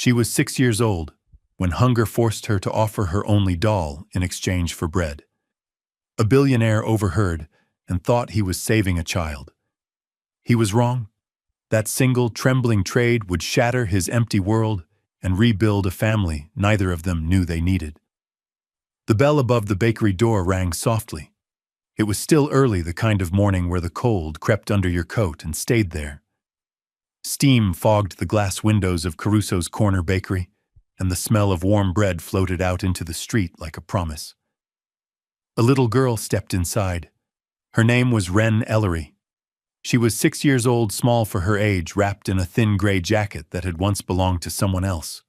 She was 6 years old when hunger forced her to offer her only doll in exchange for bread. A billionaire overheard and thought he was saving a child. He was wrong. That single, trembling trade would shatter his empty world and rebuild a family neither of them knew they needed. The bell above the bakery door rang softly. It was still early, the kind of morning where the cold crept under your coat and stayed there. Steam fogged the glass windows of Caruso's corner bakery, and the smell of warm bread floated out into the street like a promise. A little girl stepped inside. Her name was Wren Ellery. She was 6 years old, small for her age, wrapped in a thin gray jacket that had once belonged to someone else.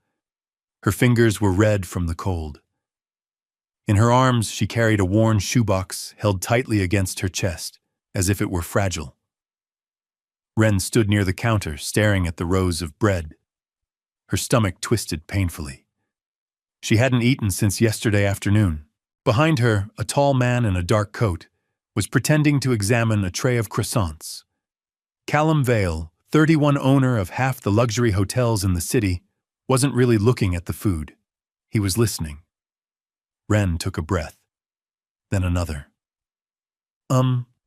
Her fingers were red from the cold. In her arms, she carried a worn shoebox held tightly against her chest, as if it were fragile. Wren stood near the counter, staring at the rows of bread. Her stomach twisted painfully. She hadn't eaten since yesterday afternoon. Behind her, a tall man in a dark coat was pretending to examine a tray of croissants. Callum Vale, 31, owner of half the luxury hotels in the city, wasn't really looking at the food. He was listening. Wren took a breath, then another.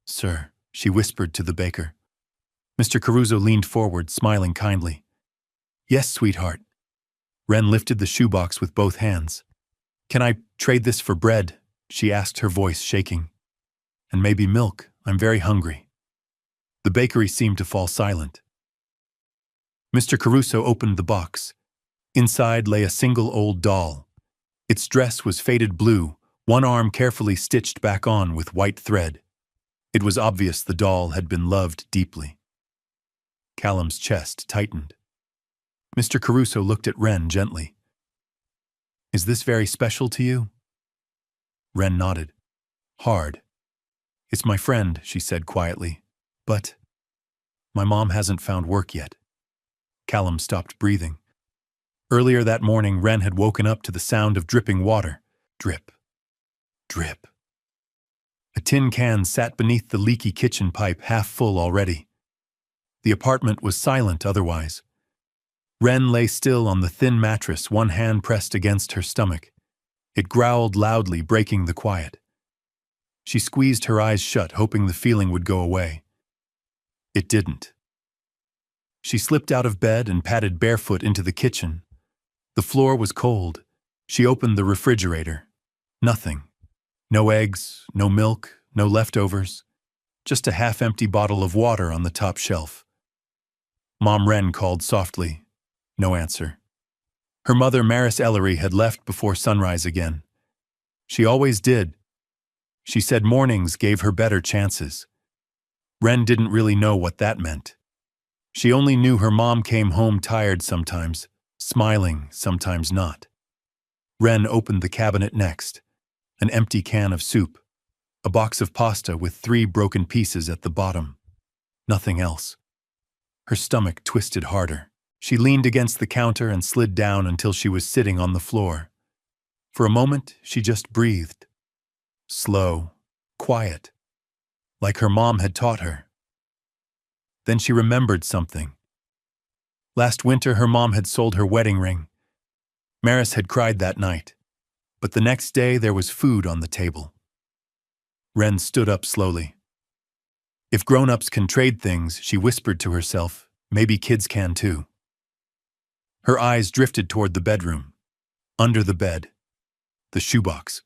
Sir, she whispered to the baker. Mr. Caruso leaned forward, smiling kindly. Yes, sweetheart. Wren lifted the shoebox with both hands. Can I trade this for bread? She asked, her voice shaking. And maybe milk. I'm very hungry. The bakery seemed to fall silent. Mr. Caruso opened the box. Inside lay a single old doll. Its dress was faded blue, one arm carefully stitched back on with white thread. It was obvious the doll had been loved deeply. Callum's chest tightened. Mr. Caruso looked at Wren gently. Is this very special to you? Wren nodded. Hard. It's my friend, she said quietly. But my mom hasn't found work yet. Callum stopped breathing. Earlier that morning, Wren had woken up to the sound of dripping water. Drip. Drip. A tin can sat beneath the leaky kitchen pipe, half full already. The apartment was silent otherwise. Wren lay still on the thin mattress, one hand pressed against her stomach. It growled loudly, breaking the quiet. She squeezed her eyes shut, hoping the feeling would go away. It didn't. She slipped out of bed and padded barefoot into the kitchen. The floor was cold. She opened the refrigerator. Nothing. No eggs, no milk, no leftovers. Just a half-empty bottle of water on the top shelf. Mom Wren called softly. No answer. Her mother, Maris Ellery, had left before sunrise again. She always did. She said mornings gave her better chances. Wren didn't really know what that meant. She only knew her mom came home tired sometimes, smiling sometimes not. Wren opened the cabinet next. An empty can of soup. A box of pasta with 3 broken pieces at the bottom. Nothing else. Her stomach twisted harder. She leaned against the counter and slid down until she was sitting on the floor. For a moment, she just breathed. Slow, quiet, like her mom had taught her. Then she remembered something. Last winter, her mom had sold her wedding ring. Maris had cried that night, but the next day there was food on the table. Wren stood up slowly. If grown-ups can trade things, she whispered to herself, maybe kids can too. Her eyes drifted toward the bedroom. Under the bed. The shoebox.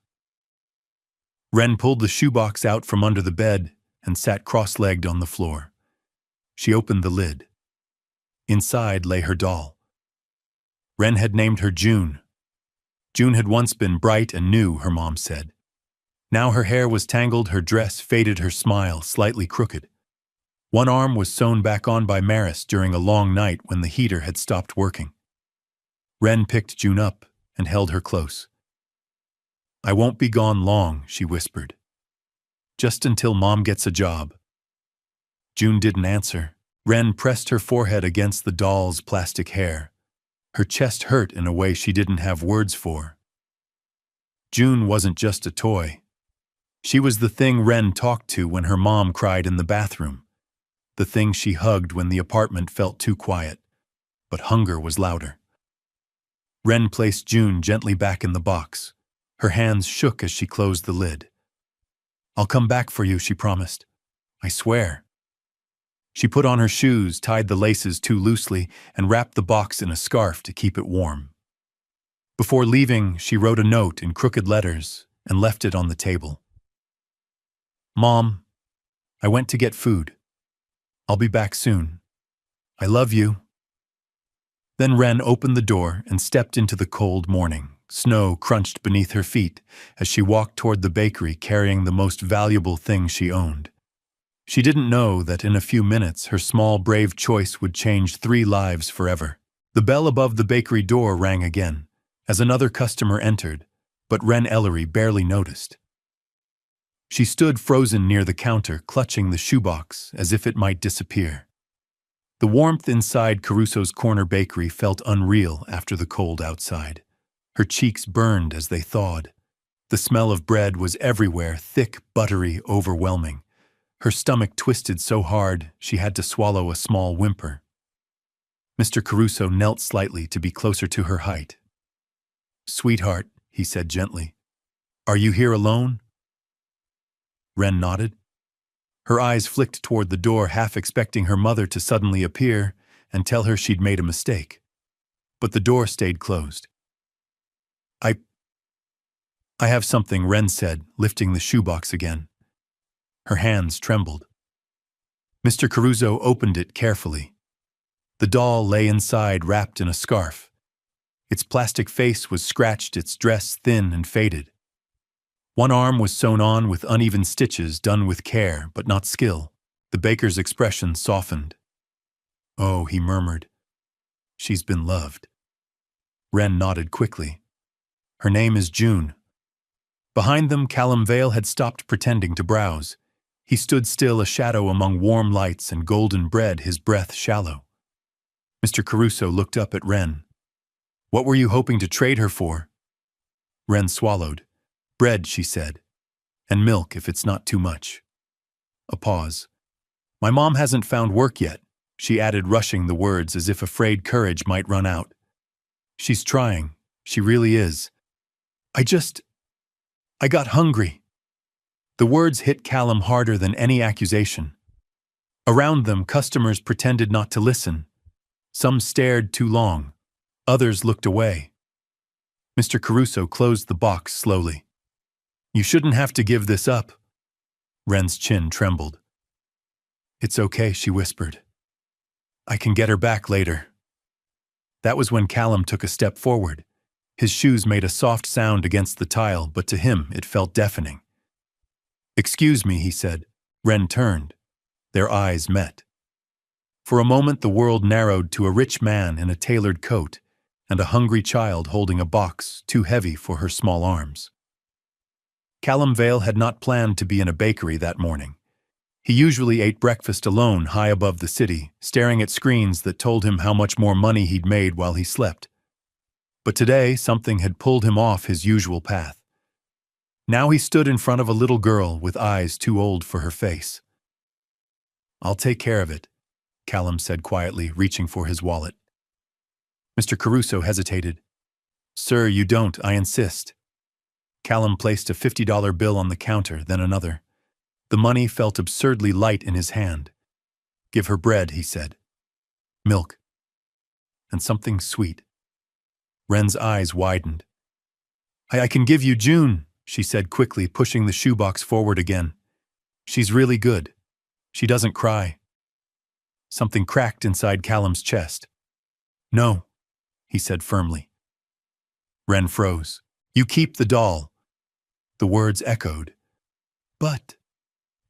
Wren pulled the shoebox out from under the bed and sat cross-legged on the floor. She opened the lid. Inside lay her doll. Wren had named her June. June had once been bright and new, her mom said. Now her hair was tangled, her dress faded, her smile slightly crooked. One arm was sewn back on by Maris during a long night when the heater had stopped working. Wren picked June up and held her close. I won't be gone long, she whispered. Just until Mom gets a job. June didn't answer. Wren pressed her forehead against the doll's plastic hair. Her chest hurt in a way she didn't have words for. June wasn't just a toy. She was the thing Wren talked to when her mom cried in the bathroom. The thing she hugged when the apartment felt too quiet. But hunger was louder. Wren placed June gently back in the box. Her hands shook as she closed the lid. "I'll come back for you," she promised. "I swear." She put on her shoes, tied the laces too loosely, and wrapped the box in a scarf to keep it warm. Before leaving, she wrote a note in crooked letters and left it on the table. "Mom, I went to get food. I'll be back soon. I love you." Then Wren opened the door and stepped into the cold morning. Snow crunched beneath her feet as she walked toward the bakery carrying the most valuable thing she owned. She didn't know that in a few minutes her small, brave choice would change 3 lives forever. The bell above the bakery door rang again, as another customer entered, but Wren Ellery barely noticed. She stood frozen near the counter, clutching the shoebox as if it might disappear. The warmth inside Caruso's Corner Bakery felt unreal after the cold outside. Her cheeks burned as they thawed. The smell of bread was everywhere, thick, buttery, overwhelming. Her stomach twisted so hard she had to swallow a small whimper. Mr. Caruso knelt slightly to be closer to her height. "Sweetheart," he said gently, "are you here alone?" Wren nodded. Her eyes flicked toward the door, half expecting her mother to suddenly appear and tell her she'd made a mistake. But the door stayed closed. I have something," Wren said, lifting the shoebox again. Her hands trembled. Mr. Caruso opened it carefully. The doll lay inside, wrapped in a scarf. Its plastic face was scratched, its dress thin and faded. One arm was sewn on with uneven stitches done with care, but not skill. The baker's expression softened. "Oh," he murmured. "She's been loved." Wren nodded quickly. "Her name is June." Behind them, Callum Vale had stopped pretending to browse. He stood still, a shadow among warm lights and golden bread, his breath shallow. Mr. Caruso looked up at Wren. "What were you hoping to trade her for?" Wren swallowed. "Bread," she said. "And milk, if it's not too much." A pause. "My mom hasn't found work yet," she added, rushing the words as if afraid courage might run out. "She's trying. She really is. I got hungry." The words hit Callum harder than any accusation. Around them, customers pretended not to listen. Some stared too long. Others looked away. Mr. Caruso closed the box slowly. "You shouldn't have to give this up." Wren's chin trembled. "It's okay," she whispered. "I can get her back later." That was when Callum took a step forward. His shoes made a soft sound against the tile, but to him it felt deafening. "Excuse me," he said. Wren turned. Their eyes met. For a moment the world narrowed to a rich man in a tailored coat and a hungry child holding a box too heavy for her small arms. Callum Vale had not planned to be in a bakery that morning. He usually ate breakfast alone high above the city, staring at screens that told him how much more money he'd made while he slept. But today, something had pulled him off his usual path. Now he stood in front of a little girl with eyes too old for her face. "I'll take care of it," Callum said quietly, reaching for his wallet. Mr. Caruso hesitated. "Sir, you don't, I insist." Callum placed a $50 bill on the counter, then another. The money felt absurdly light in his hand. "Give her bread," he said. "Milk. And something sweet." Wren's eyes widened. I can give you June," she said quickly, pushing the shoebox forward again. "She's really good. She doesn't cry." Something cracked inside Callum's chest. "No," he said firmly. Wren froze. "You keep the doll." The words echoed. "But—"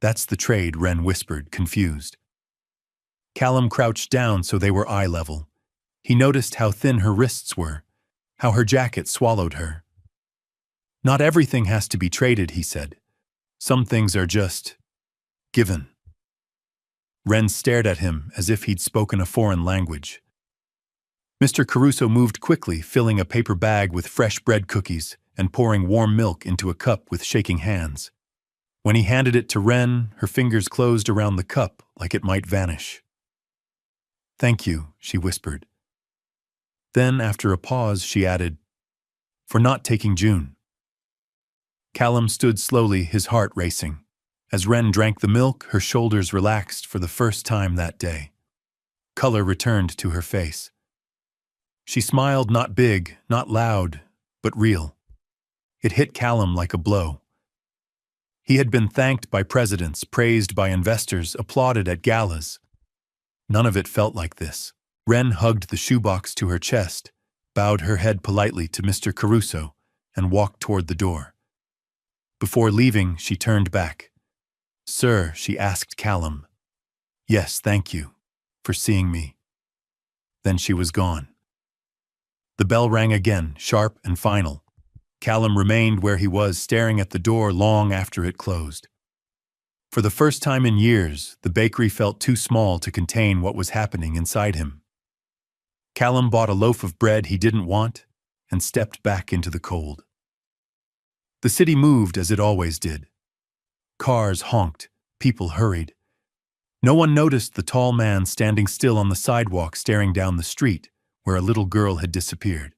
"That's the trade," Wren whispered, confused. Callum crouched down so they were eye level. He noticed how thin her wrists were, how her jacket swallowed her. "Not everything has to be traded," he said. "Some things are just given." Wren stared at him as if he'd spoken a foreign language. Mr. Caruso moved quickly, filling a paper bag with fresh bread cookies and pouring warm milk into a cup with shaking hands. When he handed it to Wren, her fingers closed around the cup like it might vanish. "Thank you," she whispered. Then, after a pause, she added, "For not taking June." Callum stood slowly, his heart racing. As Wren drank the milk, her shoulders relaxed for the first time that day. Color returned to her face. She smiled, not big, not loud, but real. It hit Callum like a blow. He had been thanked by presidents, praised by investors, applauded at galas. None of it felt like this. Wren hugged the shoebox to her chest, bowed her head politely to Mr. Caruso, and walked toward the door. Before leaving, she turned back. "Sir," she asked Callum. "Yes, thank you for seeing me." Then she was gone. The bell rang again, sharp and final. Callum remained where he was, staring at the door long after it closed. For the first time in years, the bakery felt too small to contain what was happening inside him. Callum bought a loaf of bread he didn't want and stepped back into the cold. The city moved as it always did. Cars honked, people hurried. No one noticed the tall man standing still on the sidewalk staring down the street where a little girl had disappeared.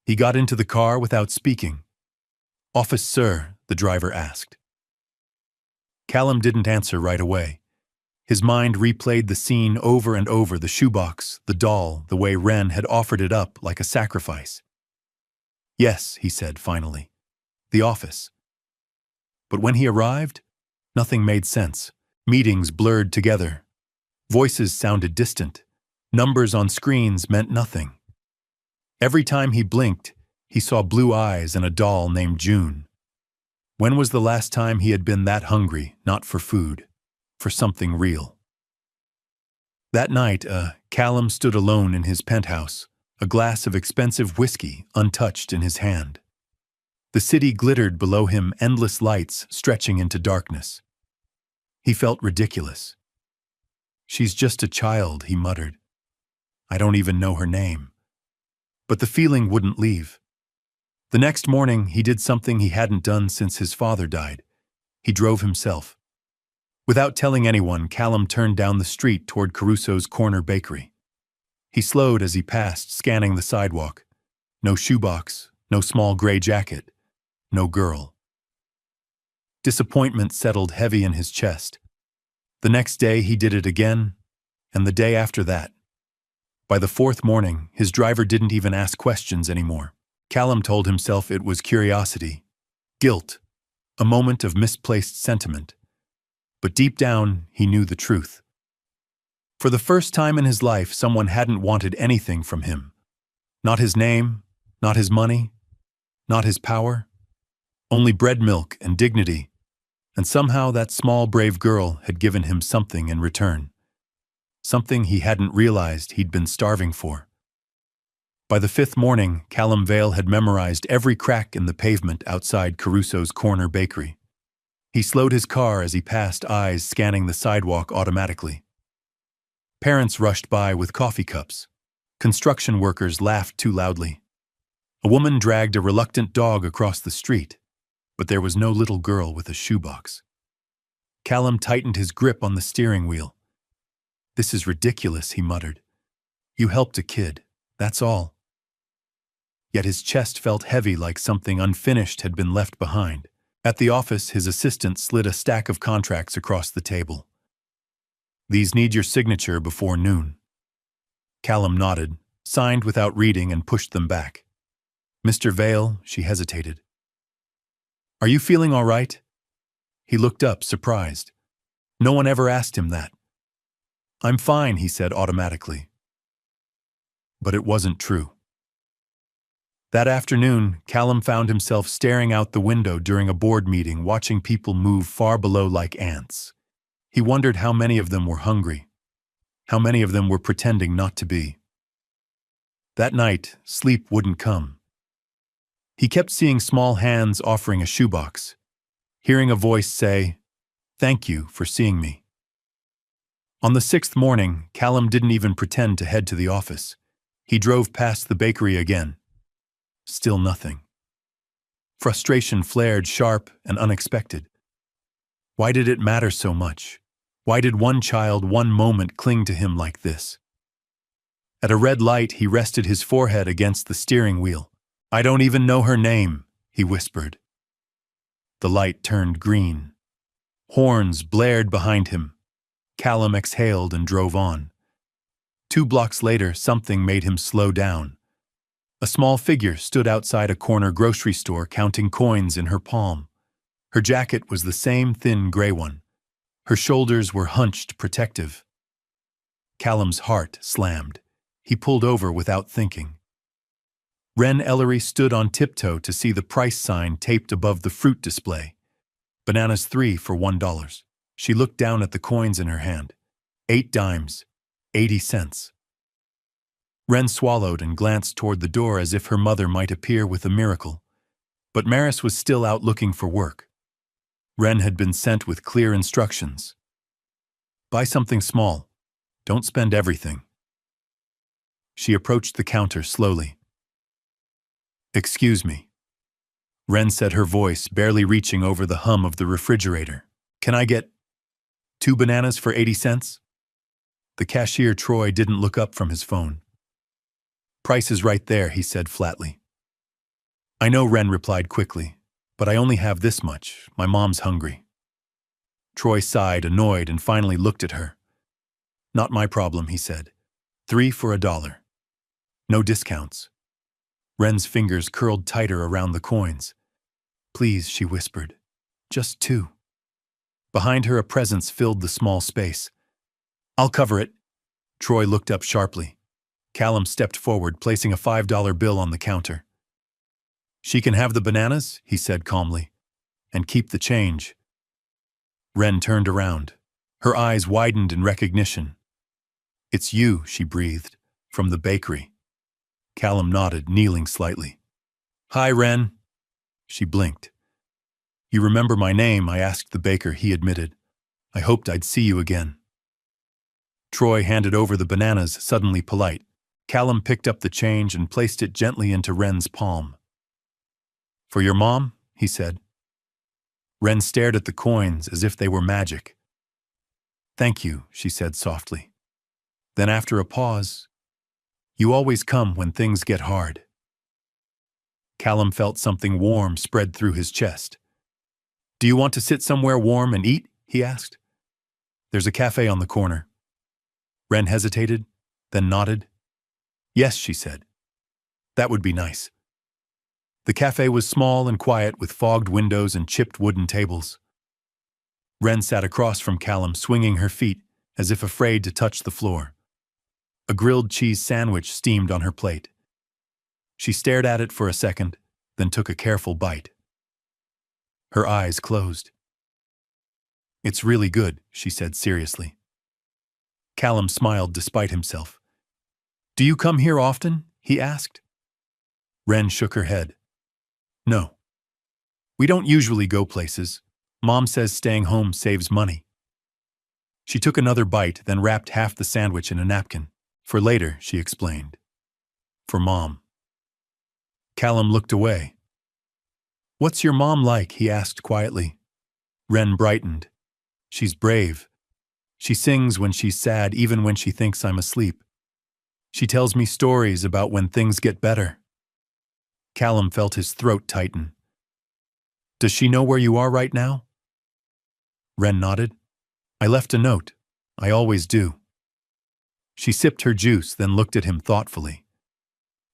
He got into the car without speaking. "Office, sir?" the driver asked. Callum didn't answer right away. His mind replayed the scene over and over, the shoebox, the doll, the way Wren had offered it up like a sacrifice. "Yes," he said finally. "The office." But when he arrived, nothing made sense. Meetings blurred together. Voices sounded distant. Numbers on screens meant nothing. Every time he blinked, he saw blue eyes and a doll named June. When was the last time he had been that hungry, not for food, for something real? That night, Callum stood alone in his penthouse, a glass of expensive whiskey untouched in his hand. The city glittered below him, endless lights stretching into darkness. He felt ridiculous. "She's just a child," he muttered. "I don't even know her name." But the feeling wouldn't leave. The next morning, he did something he hadn't done since his father died. He drove himself. Without telling anyone, Callum turned down the street toward Caruso's corner bakery. He slowed as he passed, scanning the sidewalk. No shoebox, no small gray jacket, no girl. Disappointment settled heavy in his chest. The next day, he did it again, and the day after that. By the fourth morning, his driver didn't even ask questions anymore. Callum told himself it was curiosity, guilt, a moment of misplaced sentiment. But deep down, he knew the truth. For the first time in his life, someone hadn't wanted anything from him. Not his name, not his money, not his power. Only bread, milk, and dignity. And somehow that small, brave girl had given him something in return. Something he hadn't realized he'd been starving for. By the fifth morning, Callum Vale had memorized every crack in the pavement outside Caruso's corner bakery. He slowed his car as he passed, eyes scanning the sidewalk automatically. Parents rushed by with coffee cups. Construction workers laughed too loudly. A woman dragged a reluctant dog across the street, but there was no little girl with a shoebox. Callum tightened his grip on the steering wheel. "This is ridiculous," he muttered. "You helped a kid, that's all." Yet his chest felt heavy, like something unfinished had been left behind. At the office, his assistant slid a stack of contracts across the table. "These need your signature before noon." Callum nodded, signed without reading, and pushed them back. "Mr. Vale," she hesitated. "Are you feeling all right?" He looked up, surprised. No one ever asked him that. "I'm fine," he said automatically. But it wasn't true. That afternoon, Callum found himself staring out the window during a board meeting, watching people move far below like ants. He wondered how many of them were hungry, how many of them were pretending not to be. That night, sleep wouldn't come. He kept seeing small hands offering a shoebox, hearing a voice say, "Thank you for seeing me." On the sixth morning, Callum didn't even pretend to head to the office. He drove past the bakery again. Still nothing. Frustration flared sharp and unexpected. Why did it matter so much? Why did one child, one moment cling to him like this? At a red light, he rested his forehead against the steering wheel. "I don't even know her name," he whispered. The light turned green. Horns blared behind him. Callum exhaled and drove on. 2 blocks later, something made him slow down. A small figure stood outside a corner grocery store counting coins in her palm. Her jacket was the same thin gray one. Her shoulders were hunched, protective. Callum's heart slammed. He pulled over without thinking. Ren Ellery stood on tiptoe to see the price sign taped above the fruit display. Bananas 3 for $1. She looked down at the coins in her hand. 8 dimes, 80 cents. Ren swallowed and glanced toward the door as if her mother might appear with a miracle. But Maris was still out looking for work. Ren had been sent with clear instructions. Buy something small. Don't spend everything. She approached the counter slowly. "Excuse me." Ren said, her voice barely reaching over the hum of the refrigerator. "Can I get 2 bananas for 80 cents? The cashier, Troy, didn't look up from his phone. "Price is right there," he said flatly. "I know," Ren replied quickly, "but I only have this much. My mom's hungry." Troy sighed, annoyed, and finally looked at her. "Not my problem," he said. 3 for $1. No discounts. Ren's fingers curled tighter around the coins. "Please," she whispered. "Just 2. Behind her, a presence filled the small space. "I'll cover it." Troy looked up sharply. Callum stepped forward, placing a $5 bill on the counter. "She can have the bananas," he said calmly, "and keep the change." Ren turned around. Her eyes widened in recognition. "It's you," she breathed, "from the bakery." Callum nodded, kneeling slightly. "Hi, Ren." She blinked. "You remember my name?" I asked the baker, he admitted. "I hoped I'd see you again." Troy handed over the bananas, suddenly polite. Callum picked up the change and placed it gently into Ren's palm. "For your mom?" he said. Ren stared at the coins as if they were magic. "Thank you," she said softly. Then after a pause, "You always come when things get hard." Callum felt something warm spread through his chest. "Do you want to sit somewhere warm and eat?" he asked. "There's a cafe on the corner." Ren hesitated, then nodded. "Yes," she said. "That would be nice." The cafe was small and quiet, with fogged windows and chipped wooden tables. Ren sat across from Callum, swinging her feet as if afraid to touch the floor. A grilled cheese sandwich steamed on her plate. She stared at it for a second, then took a careful bite. Her eyes closed. "It's really good," she said seriously. Callum smiled despite himself. "Do you come here often?" he asked. Ren shook her head. "No. We don't usually go places. Mom says staying home saves money." She took another bite, then wrapped half the sandwich in a napkin. "For later," she explained. "For Mom." Callum looked away. "What's your mom like?" he asked quietly. Ren brightened. "She's brave. She sings when she's sad, even when she thinks I'm asleep. She tells me stories about when things get better." Callum felt his throat tighten. "Does she know where you are right now?" Ren nodded. "I left a note. I always do." She sipped her juice, then looked at him thoughtfully.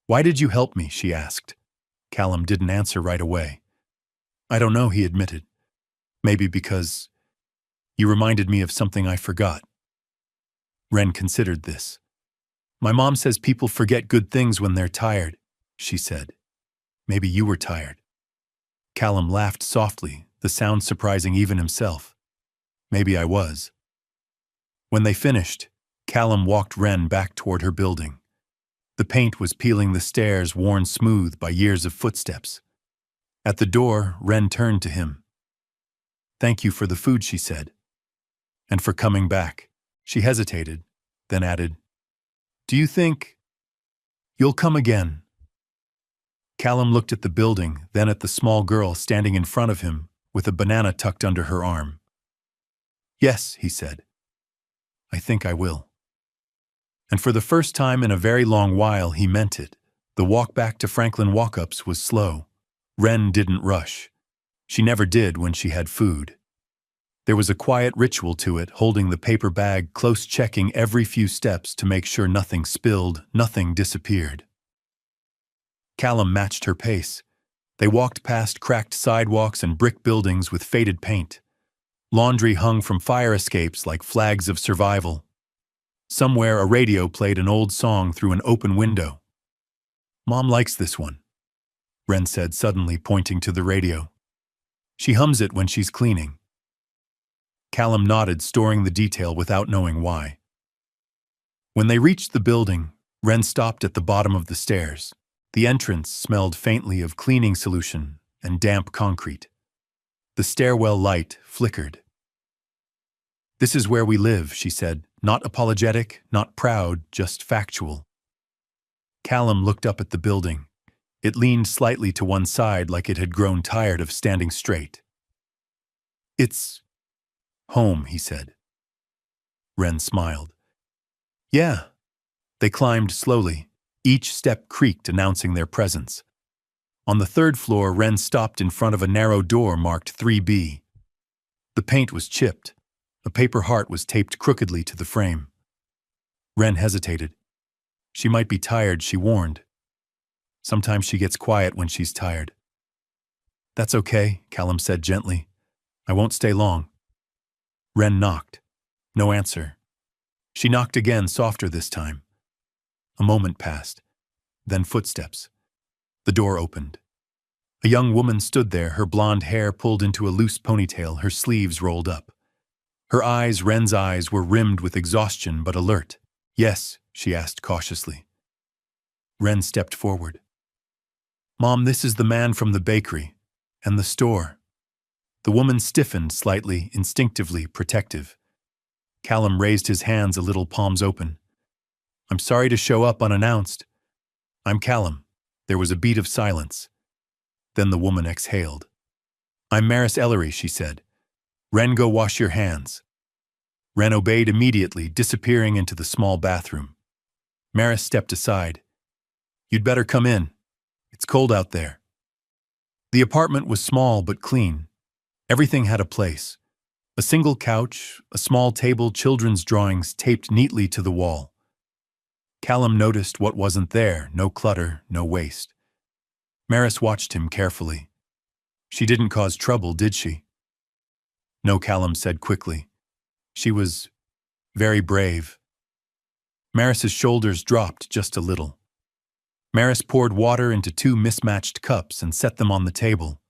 "Why did you help me?" she asked. Callum didn't answer right away. "I don't know," he admitted. "Maybe because you reminded me of something I forgot." Ren considered this. "My mom says people forget good things when they're tired," she said. "Maybe you were tired." Callum laughed softly, the sound surprising even himself. "Maybe I was." When they finished, Callum walked Ren back toward her building. The paint was peeling the stairs, worn smooth by years of footsteps. At the door, Ren turned to him. "Thank you for the food," she said. "And for coming back." She hesitated, then added, "Do you think you'll come again?" Callum looked at the building, then at the small girl standing in front of him with a banana tucked under her arm. "Yes," he said. "I think I will." And for the first time in a very long while, he meant it. The walk back to Franklin Walkups was slow. Wren didn't rush. She never did when she had food. There was a quiet ritual to it, holding the paper bag close, checking every few steps to make sure nothing spilled, nothing disappeared. Callum matched her pace. They walked past cracked sidewalks and brick buildings with faded paint. Laundry hung from fire escapes like flags of survival. Somewhere a radio played an old song through an open window. "Mom likes this one," Wren said suddenly, pointing to the radio. "She hums it when she's cleaning." Callum nodded, storing the detail without knowing why. When they reached the building, Wren stopped at the bottom of the stairs. The entrance smelled faintly of cleaning solution and damp concrete. The stairwell light flickered. "This is where we live," she said, not apologetic, not proud, just factual. Callum looked up at the building. It leaned slightly to one side like it had grown tired of standing straight. "It's home," he said. Wren smiled. "Yeah." They climbed slowly. Each step creaked, announcing their presence. On the third floor, Wren stopped in front of a narrow door marked 3B. The paint was chipped. A paper heart was taped crookedly to the frame. Wren hesitated. She might be tired, she warned. Sometimes she gets quiet when she's tired. "That's okay," Callum said gently. "I won't stay long." Wren knocked. No answer. She knocked again, softer this time. A moment passed. Then footsteps. The door opened. A young woman stood there, her blonde hair pulled into a loose ponytail, her sleeves rolled up. Her eyes, Wren's eyes, were rimmed with exhaustion but alert. "Yes?" she asked cautiously. Wren stepped forward. "Mom, this is the man from the bakery and the store." The woman stiffened slightly, instinctively protective. Callum raised his hands a little, palms open. "I'm sorry to show up unannounced." "I'm Callum." There was a beat of silence. Then the woman exhaled. "I'm Maris Ellery," she said. "Wren, go wash your hands." Wren obeyed immediately, disappearing into the small bathroom. Maris stepped aside. "You'd better come in. It's cold out there." The apartment was small but clean. Everything had a place. A single couch, a small table, children's drawings taped neatly to the wall. Callum noticed what wasn't there, no clutter, no waste. Maris watched him carefully. "She didn't cause trouble, did she?" "No," Callum said quickly. "She was very brave." Maris's shoulders dropped just a little. Maris poured water into 2 mismatched cups and set them on the table.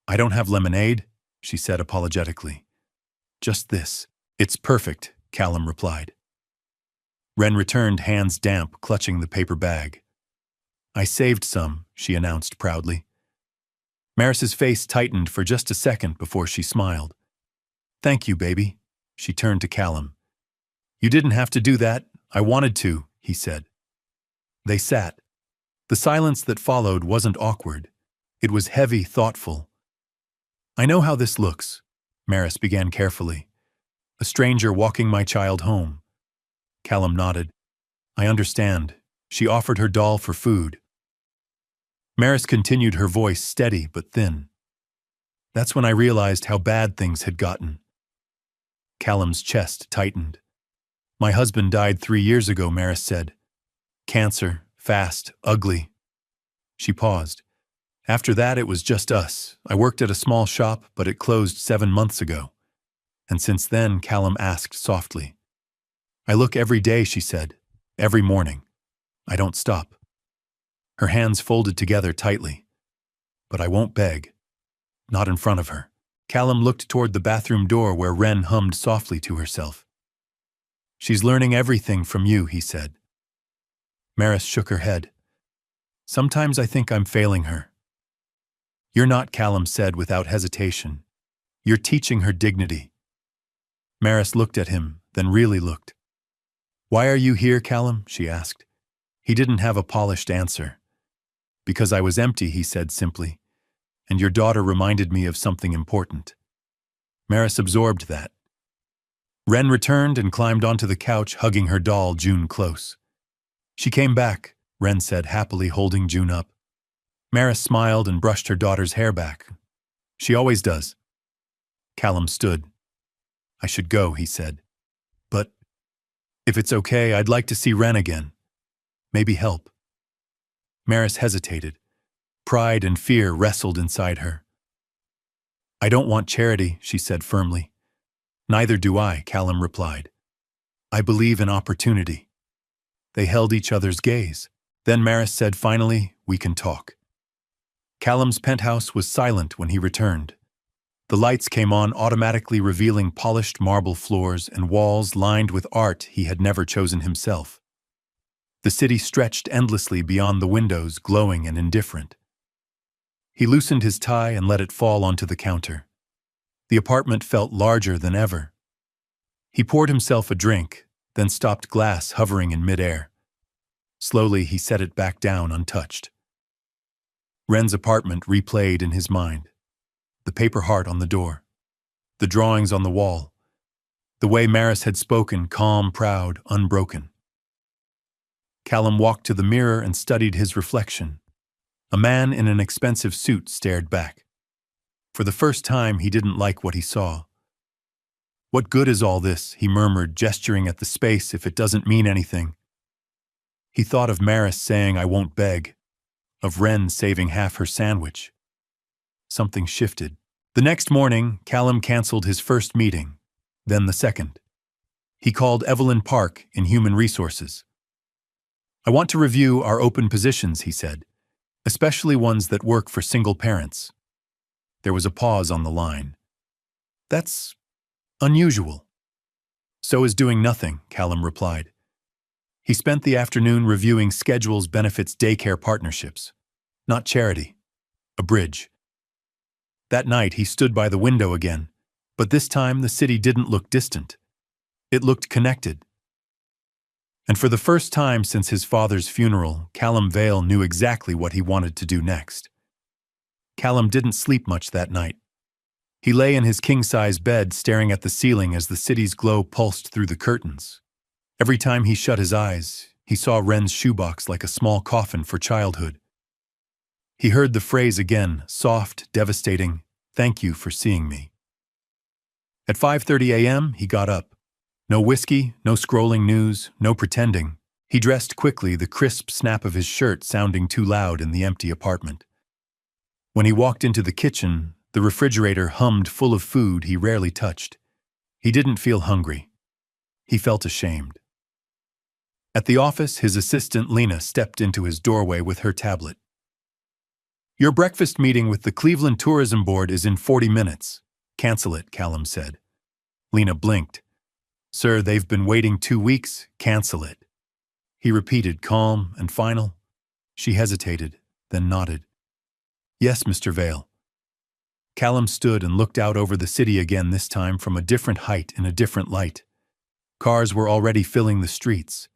"I don't have lemonade," she said apologetically. "Just this." "It's perfect," Callum replied. Wren returned, hands damp, clutching the paper bag. "I saved some," she announced proudly. Maris's face tightened for just a second before she smiled. "Thank you, baby." She turned to Callum. "You didn't have to do that. I wanted to," he said. They sat. The silence that followed wasn't awkward. It was heavy, thoughtful. "I know how this looks," Maris began carefully. "A stranger walking my child home." Callum nodded. "I understand. She offered her doll for food." Maris continued, her voice steady but thin. "That's when I realized how bad things had gotten." Callum's chest tightened. "My husband died 3 years ago," Maris said. "Cancer, fast, ugly." She paused. "After that, it was just us. I worked at a small shop, but it closed 7 months ago. And since then," Callum asked softly. "I look every day," she said. "Every morning. I don't stop." Her hands folded together tightly. "But I won't beg. Not in front of her." Callum looked toward the bathroom door where Wren hummed softly to herself. "She's learning everything from you," he said. Maris shook her head. "Sometimes I think I'm failing her." "You're not," Callum said without hesitation. "You're teaching her dignity." Maris looked at him, then really looked. "Why are you here, Callum?" she asked. He didn't have a polished answer. "Because I was empty," he said simply. "And your daughter reminded me of something important." Maris absorbed that. Wren returned and climbed onto the couch, hugging her doll, June, close. She came back, Wren said, happily holding June up. Maris smiled and brushed her daughter's hair back. She always does. Callum stood. I should go, he said. But if it's okay, I'd like to see Wren again. Maybe help. Maris hesitated. Pride and fear wrestled inside her. I don't want charity, she said firmly. Neither do I, Callum replied. I believe in opportunity. They held each other's gaze. Then Maris said finally, we can talk. Callum's penthouse was silent when he returned. The lights came on automatically, revealing polished marble floors and walls lined with art he had never chosen himself. The city stretched endlessly beyond the windows, glowing and indifferent. He loosened his tie and let it fall onto the counter. The apartment felt larger than ever. He poured himself a drink, then stopped, glass hovering in midair. Slowly, he set it back down untouched. Wren's apartment replayed in his mind. The paper heart on the door. The drawings on the wall. The way Maris had spoken, calm, proud, unbroken. Callum walked to the mirror and studied his reflection. A man in an expensive suit stared back. For the first time, he didn't like what he saw. What good is all this, he murmured, gesturing at the space, if it doesn't mean anything? He thought of Maris saying, I won't beg. Of Wren saving half her sandwich. Something shifted. The next morning, Callum canceled his first meeting, then the second. He called Evelyn Park in Human Resources. I want to review our open positions, he said, especially ones that work for single parents. There was a pause on the line. That's unusual. So is doing nothing, Callum replied. He spent the afternoon reviewing schedules, benefits, daycare partnerships. Not charity. A bridge. That night he stood by the window again, but this time the city didn't look distant. It looked connected. And for the first time since his father's funeral, Callum Vale knew exactly what he wanted to do next. Callum didn't sleep much that night. He lay in his king-size bed staring at the ceiling as the city's glow pulsed through the curtains. Every time he shut his eyes, he saw Wren's shoebox like a small coffin for childhood. He heard the phrase again, soft, devastating, thank you for seeing me. At 5:30 a.m., he got up. No whiskey, no scrolling news, no pretending. He dressed quickly, the crisp snap of his shirt sounding too loud in the empty apartment. When he walked into the kitchen, the refrigerator hummed full of food he rarely touched. He didn't feel hungry. He felt ashamed. At the office, his assistant Lena stepped into his doorway with her tablet. Your breakfast meeting with the Cleveland Tourism Board is in 40 minutes. Cancel it, Callum said. Lena blinked. Sir, they've been waiting 2 weeks. Cancel it. He repeated, calm and final. She hesitated, then nodded. Yes, Mr. Vale. Callum stood and looked out over the city again, this time from a different height in a different light. Cars were already filling the streets.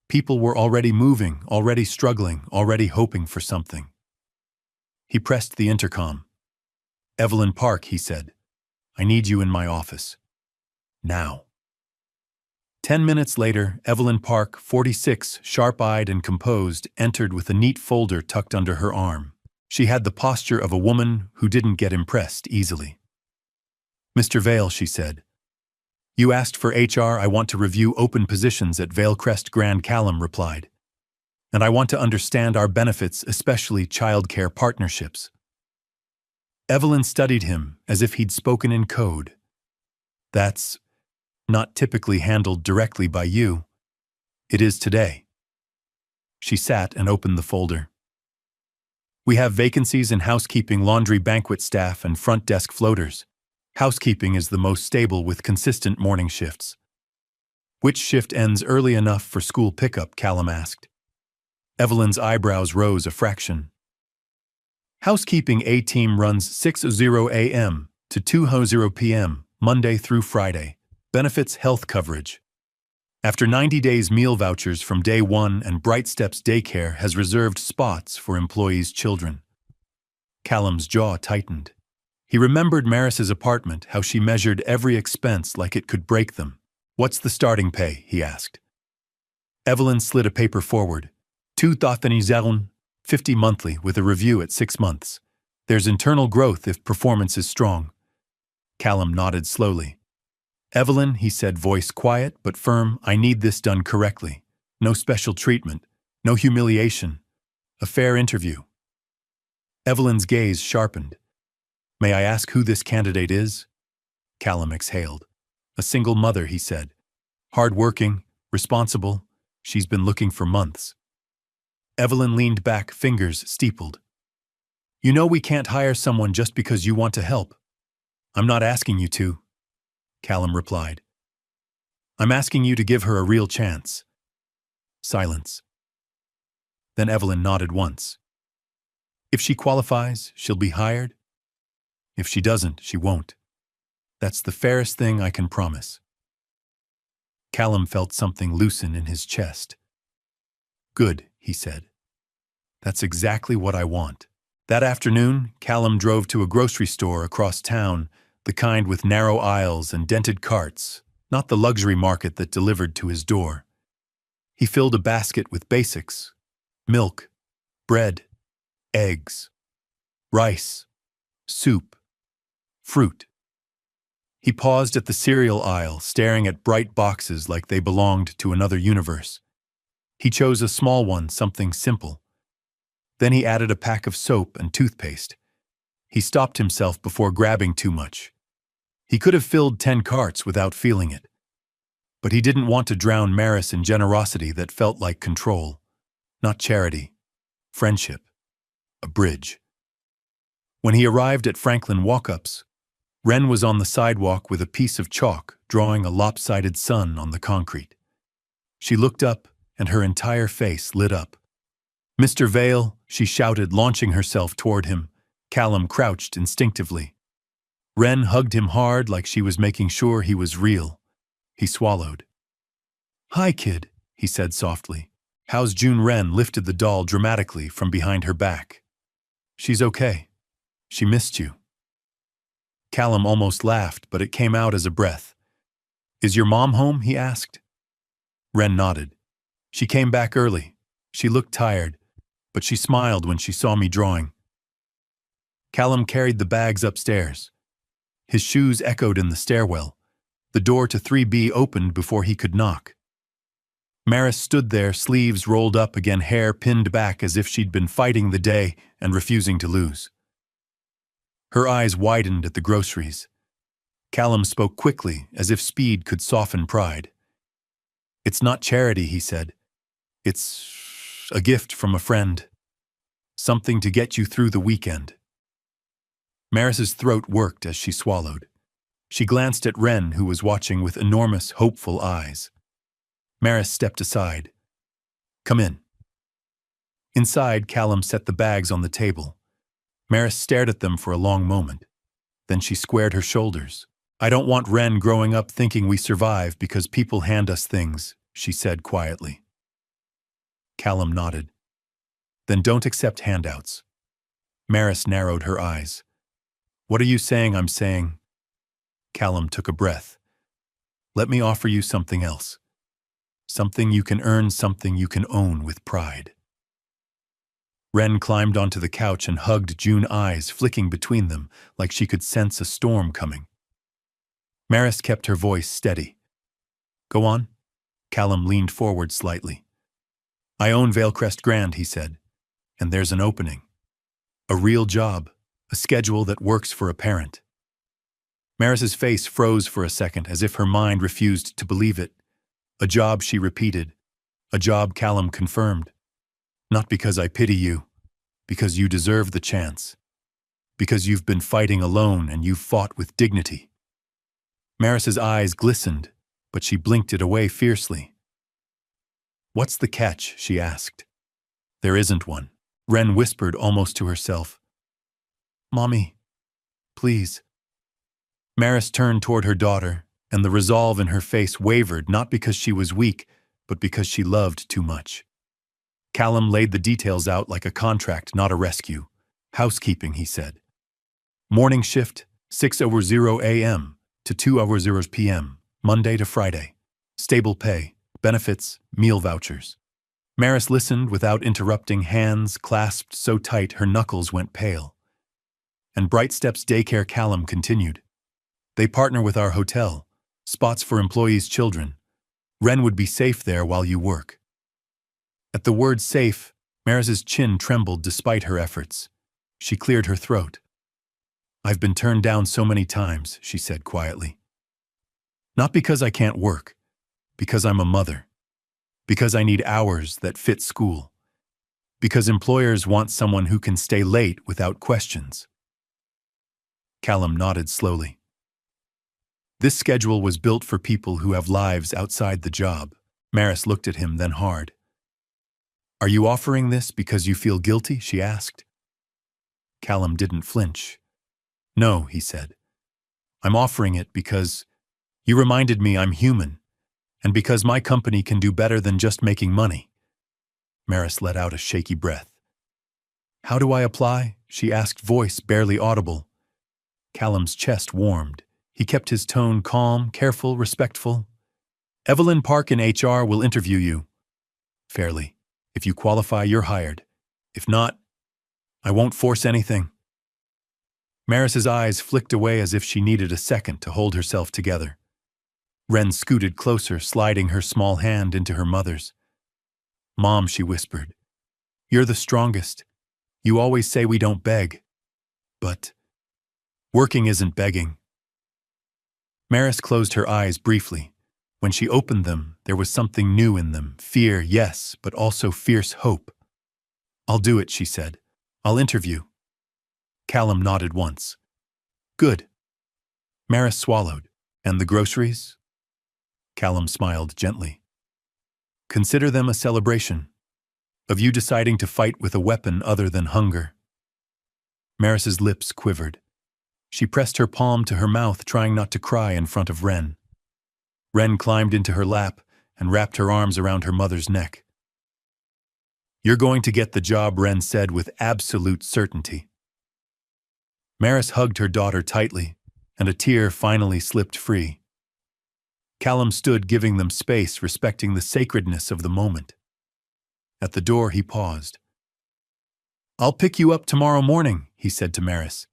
People were already moving, already struggling, already hoping for something. He pressed the intercom. Evelyn Park, he said. I need you in my office. Now. 10 minutes later, Evelyn Park, 46, sharp-eyed and composed, entered with a neat folder tucked under her arm. She had the posture of a woman who didn't get impressed easily. Mr. Vale, she said. You asked for HR. I want to review open positions at Valecrest Grand, Callum replied. And I want to understand our benefits, especially childcare partnerships. Evelyn studied him as if he'd spoken in code. That's not typically handled directly by you. It is today. She sat and opened the folder. We have vacancies in housekeeping, laundry, banquet staff, and front desk floaters. Housekeeping is the most stable with consistent morning shifts. Which shift ends early enough for school pickup? Callum asked. Evelyn's eyebrows rose a fraction. Housekeeping A team runs 6:00 a.m. to 2:00 p.m., Monday through Friday. Benefits health coverage. After 90 days, meal vouchers from day one, and Bright Steps Daycare has reserved spots for employees' children. Callum's jaw tightened. He remembered Maris's apartment, how she measured every expense like it could break them. What's the starting pay? He asked. Evelyn slid a paper forward. 2,000, 50 monthly with a review at 6 months. There's internal growth if performance is strong. Callum nodded slowly. Evelyn, he said, voice quiet but firm, I need this done correctly. No special treatment, no humiliation. A fair interview. Evelyn's gaze sharpened. May I ask who this candidate is? Callum exhaled. A single mother, he said. Hard-working, responsible. She's been looking for months. Evelyn leaned back, fingers steepled. You know we can't hire someone just because you want to help. I'm not asking you to, Callum replied. I'm asking you to give her a real chance. Silence. Then Evelyn nodded once. If she qualifies, she'll be hired. If she doesn't, she won't. That's the fairest thing I can promise. Callum felt something loosen in his chest. Good, he said. That's exactly what I want. That afternoon, Callum drove to a grocery store across town, the kind with narrow aisles and dented carts, not the luxury market that delivered to his door. He filled a basket with basics: milk, bread, eggs, rice, soup, fruit. He paused at the cereal aisle, staring at bright boxes like they belonged to another universe. He chose a small one, something simple. Then he added a pack of soap and toothpaste. He stopped himself before grabbing too much. He could have filled 10 carts without feeling it. But he didn't want to drown Maris in generosity that felt like control. Not charity. Friendship. A bridge. When he arrived at Franklin Walk-Ups, Wren was on the sidewalk with a piece of chalk drawing a lopsided sun on the concrete. She looked up, and her entire face lit up. Mr. Vale, she shouted, launching herself toward him. Callum crouched instinctively. Wren hugged him hard like she was making sure he was real. He swallowed. Hi, kid, he said softly. How's June? Wren lifted the doll dramatically from behind her back. She's okay. She missed you. Callum almost laughed, but it came out as a breath. Is your mom home? He asked. Wren nodded. She came back early. She looked tired, but she smiled when she saw me drawing. Callum carried the bags upstairs. His shoes echoed in the stairwell. The door to 3B opened before he could knock. Maris stood there, sleeves rolled up again, hair pinned back as if she'd been fighting the day and refusing to lose. Her eyes widened at the groceries. Callum spoke quickly, as if speed could soften pride. It's not charity, he said. It's a gift from a friend. Something to get you through the weekend. Maris's throat worked as she swallowed. She glanced at Wren, who was watching with enormous, hopeful eyes. Maris stepped aside. Come in. Inside, Callum set the bags on the table. Maris stared at them for a long moment. Then she squared her shoulders. I don't want Wren growing up thinking we survive because people hand us things, she said quietly. Callum nodded. Then don't accept handouts. Maris narrowed her eyes. What are you saying I'm saying? Callum took a breath. Let me offer you something else. Something you can earn, something you can own with pride. Wren climbed onto the couch and hugged June, eyes flicking between them like she could sense a storm coming. Maris kept her voice steady. Go on. Callum leaned forward slightly. I own Valecrest Grand, he said, and there's an opening. A real job, a schedule that works for a parent. Maris's face froze for a second as if her mind refused to believe it. A job, she repeated. A job, Callum confirmed. Not because I pity you, because you deserve the chance. Because you've been fighting alone and you've fought with dignity. Maris's eyes glistened, but she blinked it away fiercely. What's the catch? She asked. There isn't one. Wren whispered almost to herself. Mommy, please. Maris turned toward her daughter, and the resolve in her face wavered not because she was weak, but because she loved too much. Callum laid the details out like a contract, not a rescue. Housekeeping, he said. Morning shift, 6:00 a.m. to 2:00 p.m., Monday to Friday. stable pay, benefits, meal vouchers. Maris listened without interrupting, hands clasped so tight her knuckles went pale. And Bright Steps Daycare Callum continued. They partner with our hotel, spots for employees' children. Ren would be safe there while you work. At the word safe, Maris's chin trembled despite her efforts. She cleared her throat. I've been turned down so many times, she said quietly. Not because I can't work, because I'm a mother. Because I need hours that fit school. Because employers want someone who can stay late without questions. Callum nodded slowly. This schedule was built for people who have lives outside the job. Maris looked at him, then hard. Are you offering this because you feel guilty? She asked. Callum didn't flinch. No, he said. I'm offering it because you reminded me I'm human, and because my company can do better than just making money. Maris let out a shaky breath. How do I apply? She asked, voice barely audible. Callum's chest warmed. He kept his tone calm, careful, respectful. Evelyn Park in HR will interview you. Fairly. If you qualify, you're hired. If not, I won't force anything. Maris's eyes flicked away as if she needed a second to hold herself together. Ren scooted closer, sliding her small hand into her mother's. Mom, she whispered, you're the strongest. You always say we don't beg. But working isn't begging. Maris closed her eyes briefly. When she opened them, there was something new in them. Fear, yes, but also fierce hope. I'll do it, she said. I'll interview. Callum nodded once. Good. Maris swallowed. And the groceries? Callum smiled gently. Consider them a celebration. Of you deciding to fight with a weapon other than hunger. Maris's lips quivered. She pressed her palm to her mouth, trying not to cry in front of Ren. Ren climbed into her lap and wrapped her arms around her mother's neck. You're going to get the job, Ren said with absolute certainty. Maris hugged her daughter tightly, and a tear finally slipped free. Callum stood, giving them space, respecting the sacredness of the moment. At the door, he paused. I'll pick you up tomorrow morning, he said to Maris.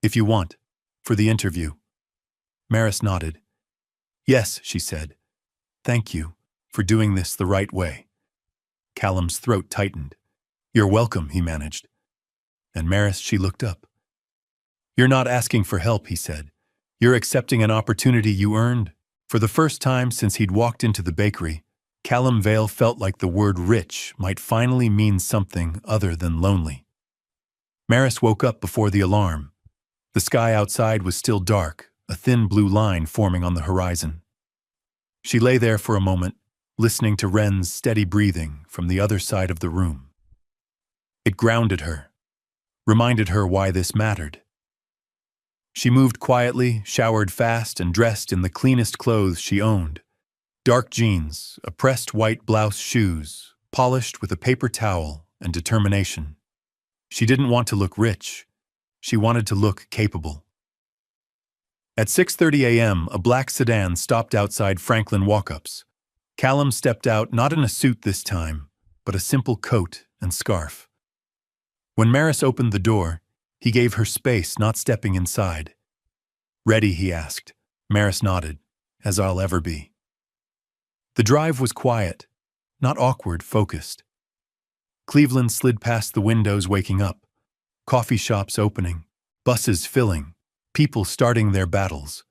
If you want, for the interview. Maris nodded. Yes, she said. Thank you for doing this the right way. Callum's throat tightened. You're welcome, he managed. And Maris, she looked up. You're not asking for help, he said. You're accepting an opportunity you earned. For the first time since he'd walked into the bakery, Callum Vale felt like the word rich might finally mean something other than lonely. Maris woke up before the alarm. The sky outside was still dark, a thin blue line forming on the horizon. She lay there for a moment, listening to Ren's steady breathing from the other side of the room. It grounded her, reminded her why this mattered. She moved quietly, showered fast, and dressed in the cleanest clothes she owned. Dark jeans, a pressed white blouse, shoes, polished with a paper towel and determination. She didn't want to look rich. She wanted to look capable. At 6:30 a.m., a black sedan stopped outside Franklin Walkups. Callum stepped out, not in a suit this time, but a simple coat and scarf. When Maris opened the door, he gave her space, not stepping inside. Ready, he asked. Maris nodded, as I'll ever be. The drive was quiet, not awkward, focused. Cleveland slid past the windows, waking up. Coffee shops opening, buses filling, people starting their battles.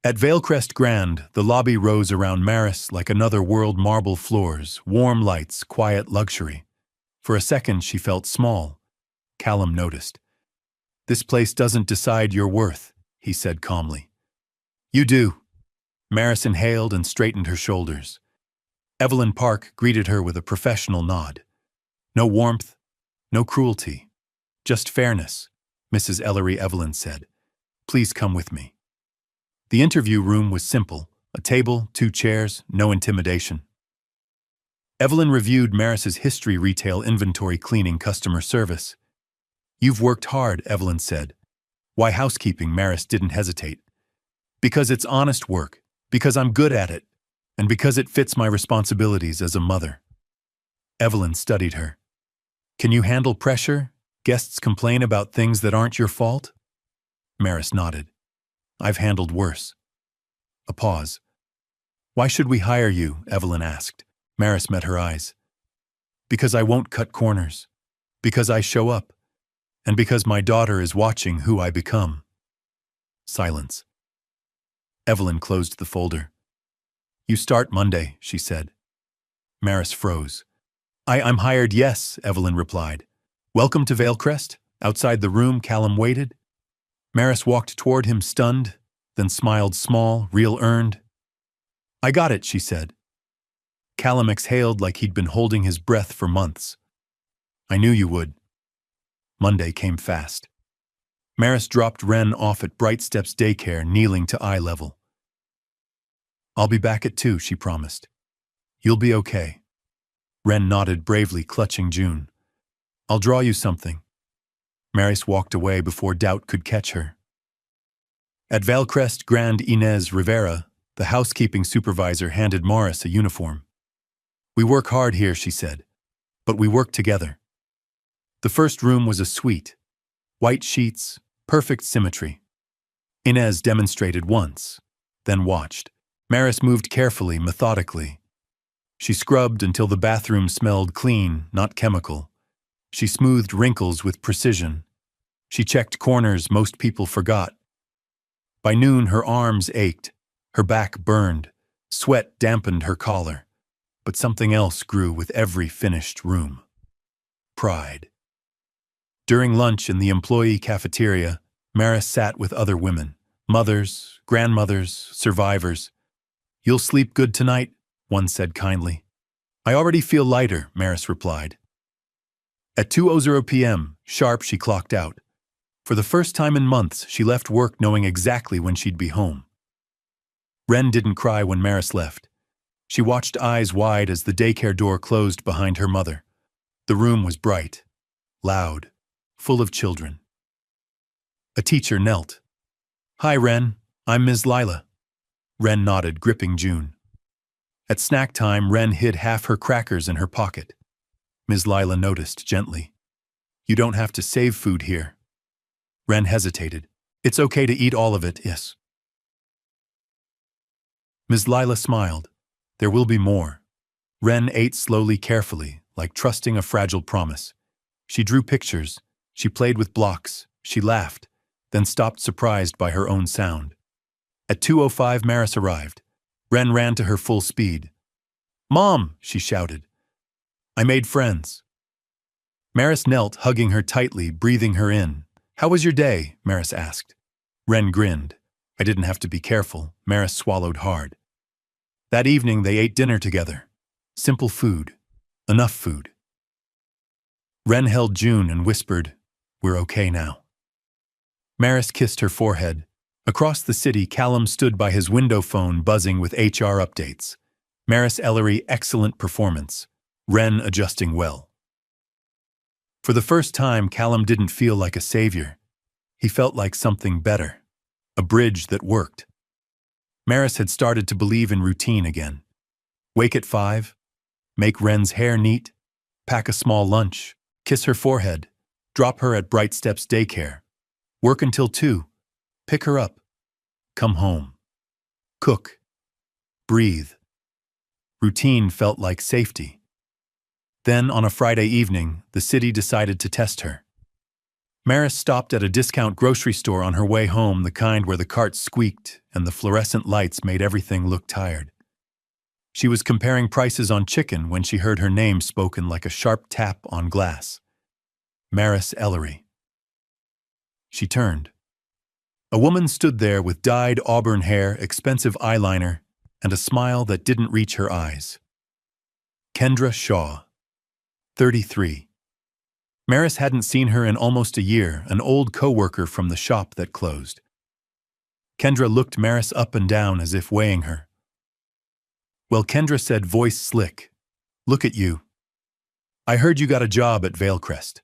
At Valecrest Grand, the lobby rose around Maris like another world. Marble floors, warm lights, quiet luxury. For a second, she felt small. Callum noticed. This place doesn't decide your worth, he said calmly. You do. Maris inhaled and straightened her shoulders. Evelyn Park greeted her with a professional nod. No warmth, no cruelty. Just fairness, Mrs. Ellery Evelyn said. Please come with me. The interview room was simple, a table, 2 chairs, no intimidation. Evelyn reviewed Maris's history: retail, inventory, cleaning, customer service. You've worked hard, Evelyn said. Why housekeeping? Maris didn't hesitate. Because it's honest work, because I'm good at it. and because it fits my responsibilities as a mother. Evelyn studied her. Can you handle pressure? Guests complain about things that aren't your fault? Maris nodded. I've handled worse. A pause. Why should we hire you? Evelyn asked. Maris met her eyes. Because I won't cut corners. Because I show up. And because my daughter is watching who I become. Silence. Evelyn closed the folder. You start Monday, she said. Maris froze. I'm hired, yes, Evelyn replied. Welcome to Valecrest. Outside the room, Callum waited. Maris walked toward him stunned, then smiled small, real earned. I got it, she said. Callum exhaled like he'd been holding his breath for months. I knew you would. Monday came fast. Maris dropped Wren off at Bright Steps daycare, kneeling to eye level. I'll be back at 2, she promised. You'll be okay. Wren nodded bravely, clutching June. I'll draw you something. Maris walked away before doubt could catch her. At Valecrest Grand Inez Rivera, the housekeeping supervisor handed Morris a uniform. We work hard here, she said, but we work together. The first room was a suite. White sheets, perfect symmetry. Inez demonstrated once, then watched. Maris moved carefully, methodically. She scrubbed until the bathroom smelled clean, not chemical. She smoothed wrinkles with precision. She checked corners most people forgot. By noon, her arms ached, her back burned, sweat dampened her collar. But something else grew with every finished room. Pride. During lunch in the employee cafeteria, Maris sat with other women, mothers, grandmothers, survivors. You'll sleep good tonight, one said kindly. I already feel lighter, Maris replied. At 2:00 p.m., sharp, she clocked out. For the first time in months, she left work knowing exactly when she'd be home. Wren didn't cry when Maris left. She watched eyes wide as the daycare door closed behind her mother. The room was bright, loud, full of children. A teacher knelt. Hi, Wren. I'm Ms. Lila. Wren nodded, gripping June. At snack time, Wren hid half her crackers in her pocket. Ms. Lila noticed gently. You don't have to save food here. Wren hesitated. It's okay to eat all of it, yes. Ms. Lila smiled. There will be more. Wren ate slowly, carefully, like trusting a fragile promise. She drew pictures. She played with blocks. She laughed, then stopped, surprised by her own sound. At 2:05, Maris arrived. Wren ran to her full speed. Mom, she shouted. I made friends. Maris knelt, hugging her tightly, breathing her in. How was your day? Maris asked. Wren grinned. I didn't have to be careful. Maris swallowed hard. That evening, they ate dinner together. Simple food. Enough food. Wren held June and whispered, We're okay now. Maris kissed her forehead. Across the city, Callum stood by his window phone buzzing with HR updates. Maris Ellery, excellent performance. Wren adjusting well. For the first time, Callum didn't feel like a savior. He felt like something better. A bridge that worked. Maris had started to believe in routine again. Wake at 5, make Wren's hair neat, pack a small lunch, kiss her forehead, drop her at Bright Steps daycare, work until 2, pick her up, come home, cook, breathe. Routine felt like safety. Then, on a Friday evening, the city decided to test her. Maris stopped at a discount grocery store on her way home, the kind where the carts squeaked and the fluorescent lights made everything look tired. She was comparing prices on chicken when she heard her name spoken like a sharp tap on glass. Maris Ellery. She turned. A woman stood there with dyed auburn hair, expensive eyeliner, and a smile that didn't reach her eyes. Kendra Shaw, 33. Maris hadn't seen her in almost a year, an old co-worker from the shop that closed. Kendra looked Maris up and down as if weighing her. Well, Kendra said, voice slick, look at you. I heard you got a job at Valecrest.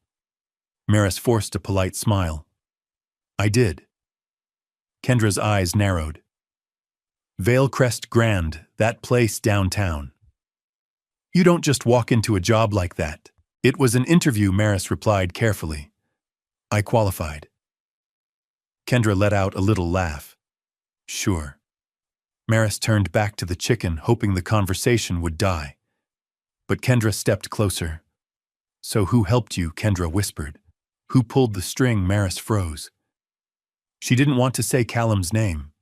Maris forced a polite smile. I did. Kendra's eyes narrowed. Vale Crest Grand, that place downtown. You don't just walk into a job like that. It was an interview, Maris replied carefully. I qualified. Kendra let out a little laugh. Sure. Maris turned back to the chicken, hoping the conversation would die. But Kendra stepped closer. So who helped you? Kendra whispered. Who pulled the string? Maris froze. She didn't want to say Callum's name.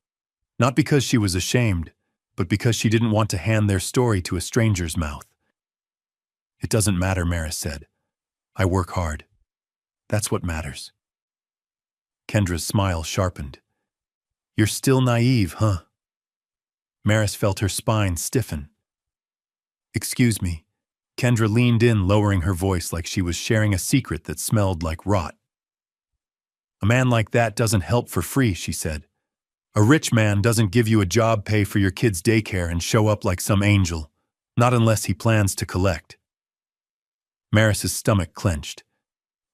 Not because she was ashamed, but because she didn't want to hand their story to a stranger's mouth. It doesn't matter, Maris said. I work hard. That's what matters. Kendra's smile sharpened. You're still naive, huh? Maris felt her spine stiffen. Excuse me. Kendra leaned in, lowering her voice like she was sharing a secret that smelled like rot. A man like that doesn't help for free, she said. A rich man doesn't give you a job, pay for your kid's daycare, and show up like some angel, not unless he plans to collect. Maris's stomach clenched.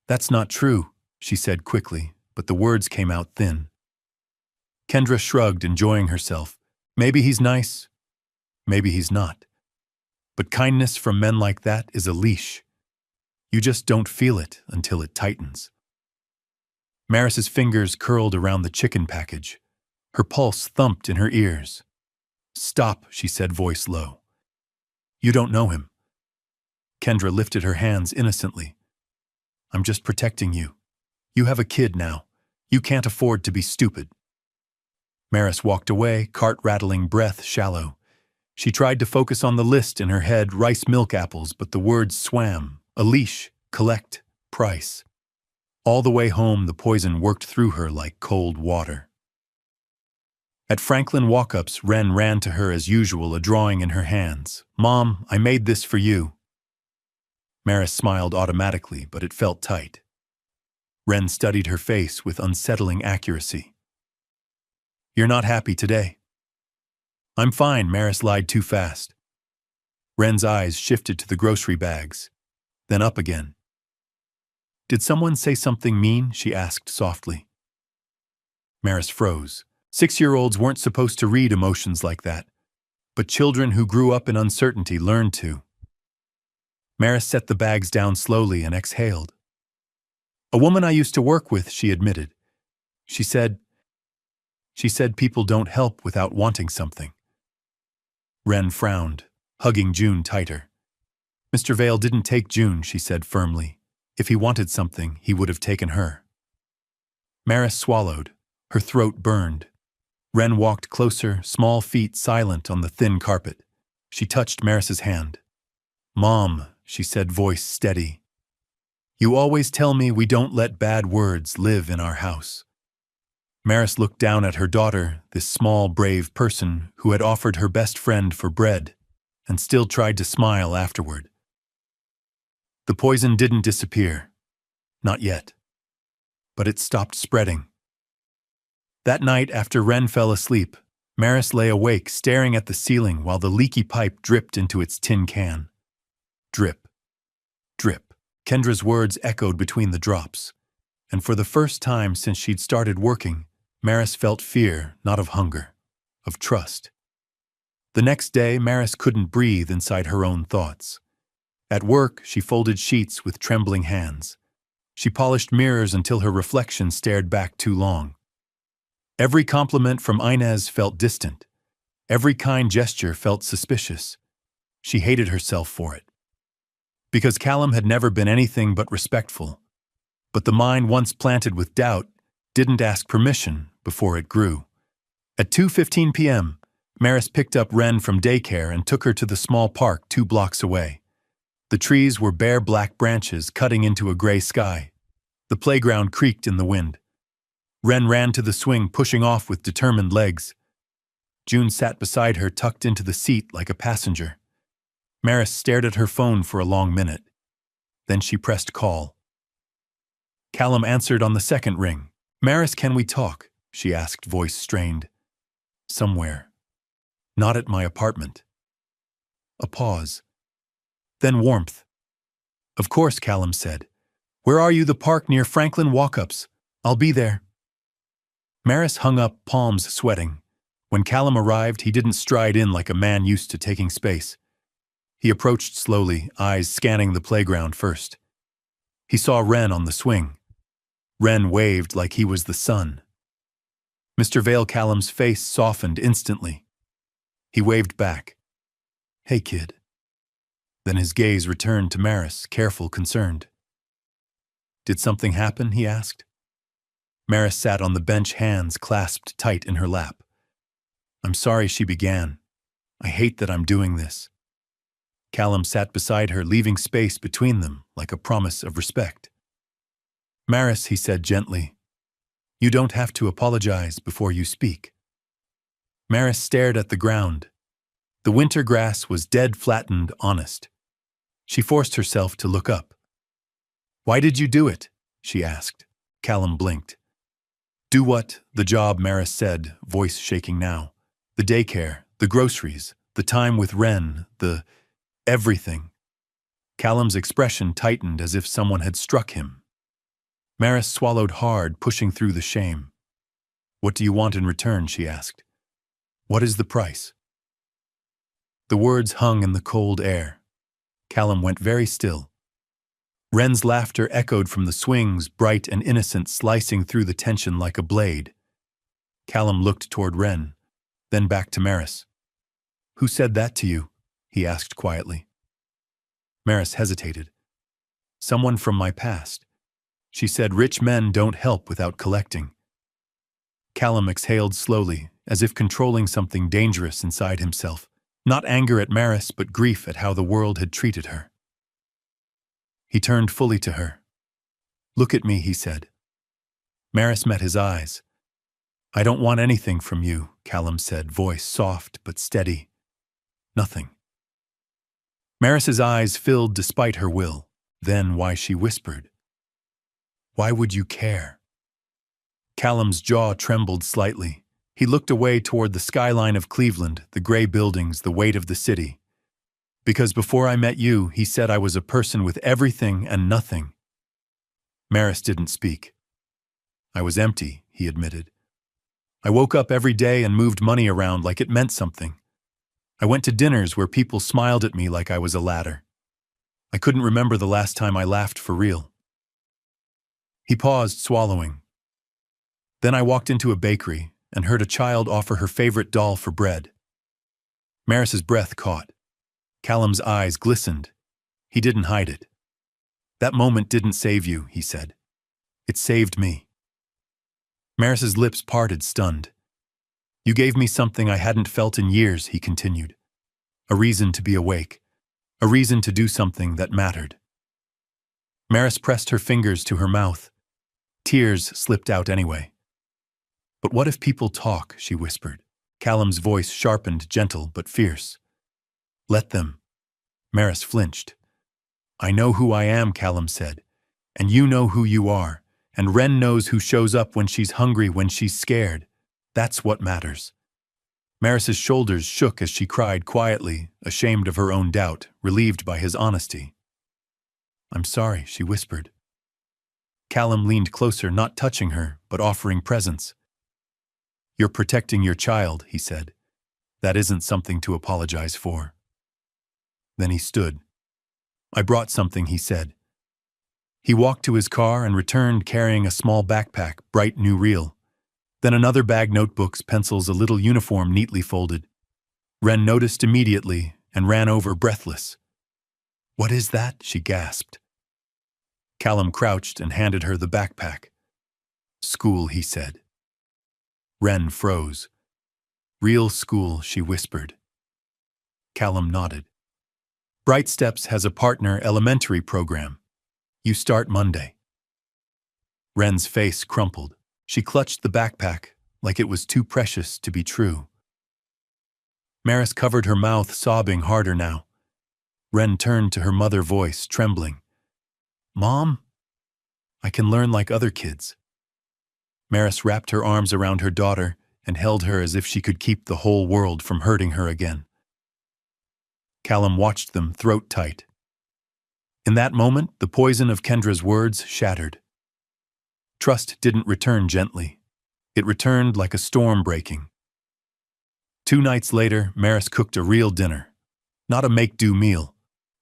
That's not true, she said quickly, but the words came out thin. Kendra shrugged, enjoying herself. Maybe he's nice. Maybe he's not. But kindness from men like that is a leash. You just don't feel it until it tightens. Maris's fingers curled around the chicken package. Her pulse thumped in her ears. Stop, she said, voice low. You don't know him. Kendra lifted her hands innocently. I'm just protecting you. You have a kid now. You can't afford to be stupid. Maris walked away, cart-rattling, breath shallow. She tried to focus on the list in her head, rice milk apples, but the words swam. A leash, collect, price. All the way home, the poison worked through her like cold water. At Franklin Walkups, Wren ran to her as usual, a drawing in her hands. Mom, I made this for you. Maris smiled automatically, but it felt tight. Wren studied her face with unsettling accuracy. You're not happy today. I'm fine, Maris lied too fast. Wren's eyes shifted to the grocery bags, then up again. Did someone say something mean? She asked softly. Maris froze. 6-year-olds weren't supposed to read emotions like that, but children who grew up in uncertainty learned to. Maris set the bags down slowly and exhaled. A woman I used to work with, she admitted. She said people don't help without wanting something. Wren frowned, hugging June tighter. Mr. Vale didn't take June, she said firmly. If he wanted something, he would have taken her. Maris swallowed. Her throat burned. Wren walked closer, small feet silent on the thin carpet. She touched Maris's hand. Mom, she said, voice steady. You always tell me we don't let bad words live in our house. Maris looked down at her daughter, this small, brave person who had offered her best friend for bread and still tried to smile afterward. The poison didn't disappear. Not yet. But it stopped spreading. That night, after Wren fell asleep, Maris lay awake, staring at the ceiling while the leaky pipe dripped into its tin can. Drip. Drip. Kendra's words echoed between the drops. And for the first time since she'd started working, Maris felt fear, not of hunger, of trust. The next day, Maris couldn't breathe inside her own thoughts. At work, she folded sheets with trembling hands. She polished mirrors until her reflection stared back too long. Every compliment from Inez felt distant. Every kind gesture felt suspicious. She hated herself for it. Because Callum had never been anything but respectful. But the mind once planted with doubt didn't ask permission before it grew. At 2:15 p.m., Maris picked up Wren from daycare and took her to the small park 2 blocks away. The trees were bare black branches cutting into a gray sky. The playground creaked in the wind. Wren ran to the swing, pushing off with determined legs. June sat beside her, tucked into the seat like a passenger. Maris stared at her phone for a long minute. Then she pressed call. Callum answered on the second ring. Maris, can we talk? She asked, voice strained. Somewhere. Not at my apartment. A pause. Then warmth. Of course, Callum said. Where are you? The park near Franklin Walkups. I'll be there. Maris hung up, palms sweating. When Callum arrived, he didn't stride in like a man used to taking space. He approached slowly, eyes scanning the playground first. He saw Wren on the swing. Wren waved like he was the sun. Mr. Vale Callum's face softened instantly. He waved back. "Hey, kid." Then his gaze returned to Maris, careful, concerned. "Did something happen?" he asked. Maris sat on the bench, hands clasped tight in her lap. "I'm sorry," she began. "I hate that I'm doing this." Callum sat beside her, leaving space between them, like a promise of respect. "Maris," he said gently, "you don't have to apologize before you speak." Maris stared at the ground. The winter grass was dead, flattened, honest. She forced herself to look up. "Why did you do it?" she asked. Callum blinked. "Do what?" "The job," Maris said, voice shaking now. "The daycare, the groceries, the time with Wren, the everything." Callum's expression tightened as if someone had struck him. Maris swallowed hard, pushing through the shame. "What do you want in return?" she asked. "What is the price?" The words hung in the cold air. Callum went very still. Wren's laughter echoed from the swings, bright and innocent, slicing through the tension like a blade. Callum looked toward Wren, then back to Maris. "Who said that to you?" he asked quietly. Maris hesitated. "Someone from my past. She said rich men don't help without collecting." Callum exhaled slowly, as if controlling something dangerous inside himself. Not anger at Maris, but grief at how the world had treated her. He turned fully to her. "Look at me," he said. Maris met his eyes. "I don't want anything from you," Callum said, voice soft but steady. "Nothing." Maris's eyes filled despite her will. Then why she whispered, "Why would you care?" Callum's jaw trembled slightly. He looked away toward the skyline of Cleveland, the gray buildings, the weight of the city. "Because before I met you, he said I was a person with everything and nothing." Maris didn't speak. "I was empty," he admitted. "I woke up every day and moved money around like it meant something. I went to dinners where people smiled at me like I was a ladder. I couldn't remember the last time I laughed for real." He paused, swallowing. "Then I walked into a bakery and heard a child offer her favorite doll for bread." Maris's breath caught. Callum's eyes glistened. He didn't hide it. "That moment didn't save you," he said. "It saved me." Maris's lips parted, stunned. "You gave me something I hadn't felt in years," he continued. "A reason to be awake. A reason to do something that mattered." Maris pressed her fingers to her mouth. Tears slipped out anyway. "But what if people talk?" she whispered. Callum's voice sharpened, gentle but fierce. "Let them." Maris flinched. "I know who I am," Callum said. "And you know who you are. And Wren knows who shows up when she's hungry, when she's scared. That's what matters." Maris's shoulders shook as she cried quietly, ashamed of her own doubt, relieved by his honesty. "I'm sorry," she whispered. Callum leaned closer, not touching her, but offering presence. "You're protecting your child," he said. "That isn't something to apologize for." Then he stood. "I brought something," he said. He walked to his car and returned carrying a small backpack, bright new reel. Then another bag, notebooks, pencils, a little uniform neatly folded. Wren noticed immediately and ran over, breathless. "What is that?" she gasped. Callum crouched and handed her the backpack. "School," he said. Wren froze. "Real school," she whispered. Callum nodded. "Bright Steps has a partner elementary program. You start Monday." Wren's face crumpled. She clutched the backpack like it was too precious to be true. Maris covered her mouth, sobbing harder now. Wren turned to her mother, voice trembling. "Mom, I can learn like other kids." Maris wrapped her arms around her daughter and held her as if she could keep the whole world from hurting her again. Callum watched them, throat tight. In that moment, the poison of Kendra's words shattered. Trust didn't return gently. It returned like a storm breaking. 2 nights later, Maris cooked a real dinner. Not a make-do meal.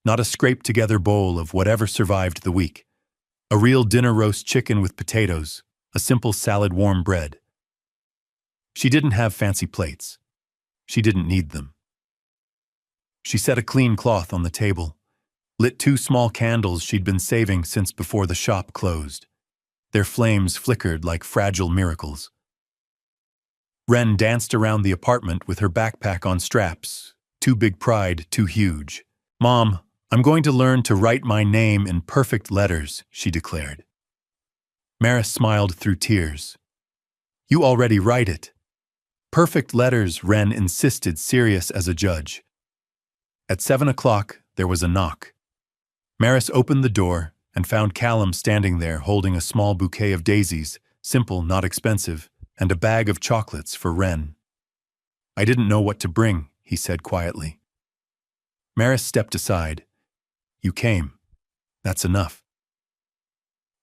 Not a scraped-together bowl of whatever survived the week. A real dinner roast chicken with potatoes, a simple salad, warm bread. She didn't have fancy plates. She didn't need them. She set a clean cloth on the table, lit 2 small candles she'd been saving since before the shop closed. Their flames flickered like fragile miracles. Wren danced around the apartment with her backpack on straps, too big pride, too huge. "Mom, I'm going to learn to write my name in perfect letters," she declared. Maris smiled through tears. "You already write it." "Perfect letters," Wren insisted, serious as a judge. At 7 o'clock, there was a knock. Maris opened the door and found Callum standing there holding a small bouquet of daisies, simple, not expensive, and a bag of chocolates for Wren. "I didn't know what to bring," he said quietly. Maris stepped aside. "You came. That's enough."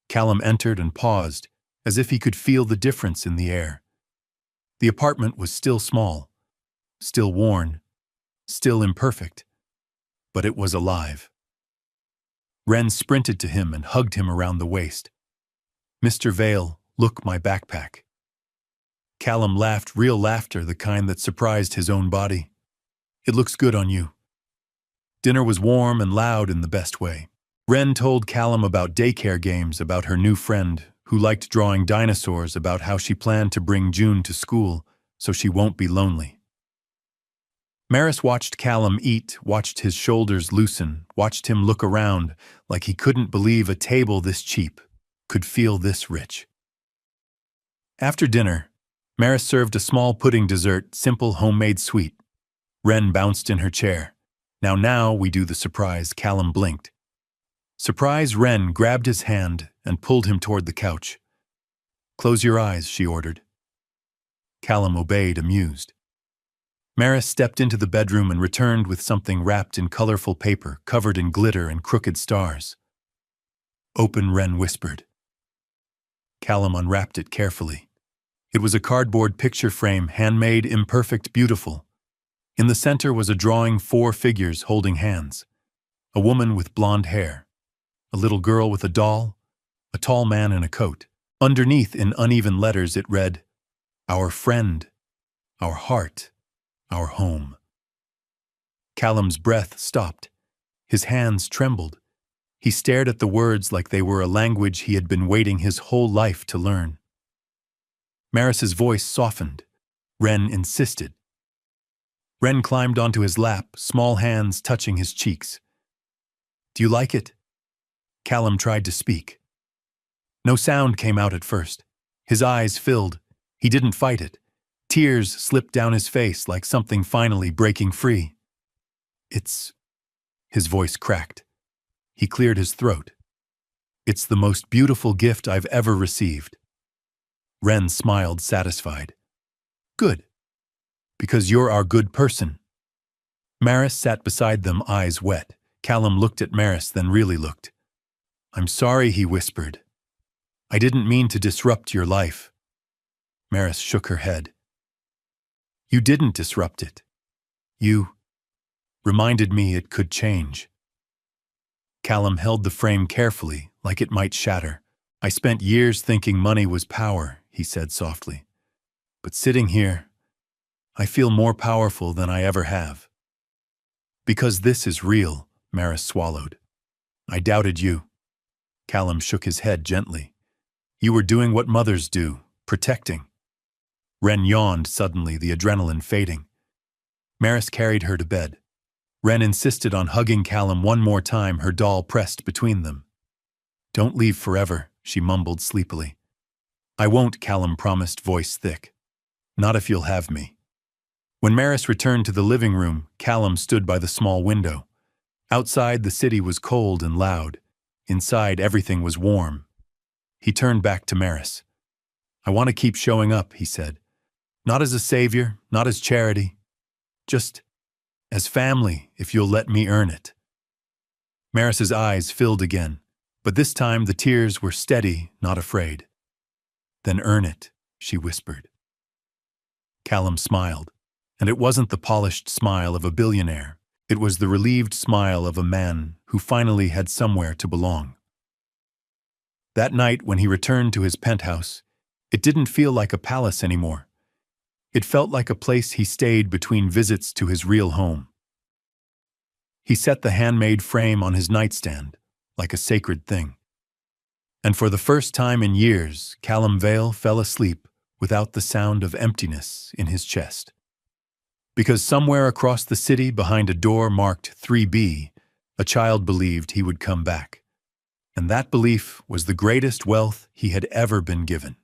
Callum entered and paused, as if he could feel the difference in the air. The apartment was still small, still worn, still imperfect, but it was alive. Wren sprinted to him and hugged him around the waist. "Mr. Vale, look, my backpack." Callum laughed, real laughter, the kind that surprised his own body. "It looks good on you." Dinner was warm and loud in the best way. Wren told Callum about daycare games, about her new friend, who liked drawing dinosaurs, about how she planned to bring June to school so she won't be lonely. Maris watched Callum eat, watched his shoulders loosen, watched him look around like he couldn't believe a table this cheap could feel this rich. After dinner, Maris served a small pudding dessert, simple homemade sweet. Wren bounced in her chair. Now we do the surprise." Callum blinked. Surprise. Wren grabbed his hand and pulled him toward the couch. "Close your eyes," she ordered. Callum obeyed, amused. Maris stepped into the bedroom and returned with something wrapped in colorful paper, covered in glitter and crooked stars. "Open," Wren whispered. Callum unwrapped it carefully. It was a cardboard picture frame, handmade, imperfect, beautiful. In the center was a drawing, 4 figures holding hands. A woman with blonde hair, a little girl with a doll, a tall man in a coat. Underneath, in uneven letters, it read, "Our friend, our heart, our home." Callum's breath stopped. His hands trembled. He stared at the words like they were a language he had been waiting his whole life to learn. Maris's voice softened. Wren insisted. Wren climbed onto his lap, small hands touching his cheeks. "Do you like it?" Callum tried to speak. No sound came out at first. His eyes filled. He didn't fight it. Tears slipped down his face like something finally breaking free. "It's..." His voice cracked. He cleared his throat. "It's the most beautiful gift I've ever received." Wren smiled, satisfied. "Good. Because you're our good person." Maris sat beside them, eyes wet. Callum looked at Maris, then really looked. "I'm sorry," he whispered. "I didn't mean to disrupt your life." Maris shook her head. "You didn't disrupt it. You reminded me it could change." Callum held the frame carefully, like it might shatter. "I spent years thinking money was power," he said softly. "But sitting here, I feel more powerful than I ever have." "Because this is real," Maris swallowed. "I doubted you." Callum shook his head gently. "You were doing what mothers do, protecting." Wren yawned suddenly, the adrenaline fading. Maris carried her to bed. Wren insisted on hugging Callum one more time, her doll pressed between them. "Don't leave forever," she mumbled sleepily. "I won't," Callum promised, voice thick. "Not if you'll have me." When Maris returned to the living room, Callum stood by the small window. Outside, the city was cold and loud. Inside, everything was warm. He turned back to Maris. "I want to keep showing up," he said. "Not as a savior, not as charity. Just as family, if you'll let me earn it." Maris's eyes filled again, but this time the tears were steady, not afraid. "Then earn it," she whispered. Callum smiled, And it wasn't the polished smile of a billionaire. It was the relieved smile of a man who finally had somewhere to belong. That night, when he returned to his penthouse, it didn't feel like a palace anymore. It felt like a place he stayed between visits to his real home. He set the handmade frame on his nightstand, like a sacred thing. And for the first time in years, Callum Vale fell asleep without the sound of emptiness in his chest. Because somewhere across the city, behind a door marked 3B, a child believed he would come back. And that belief was the greatest wealth he had ever been given.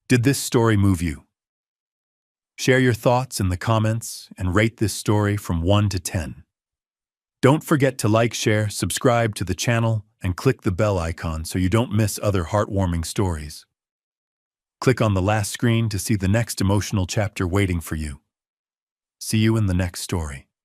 Did this story move you? Share your thoughts in the comments and rate this story from 1 to 10. Don't forget to like, share, subscribe to the channel, and click the bell icon so you don't miss other heartwarming stories. Click on the last screen to see the next emotional chapter waiting for you. See you in the next story.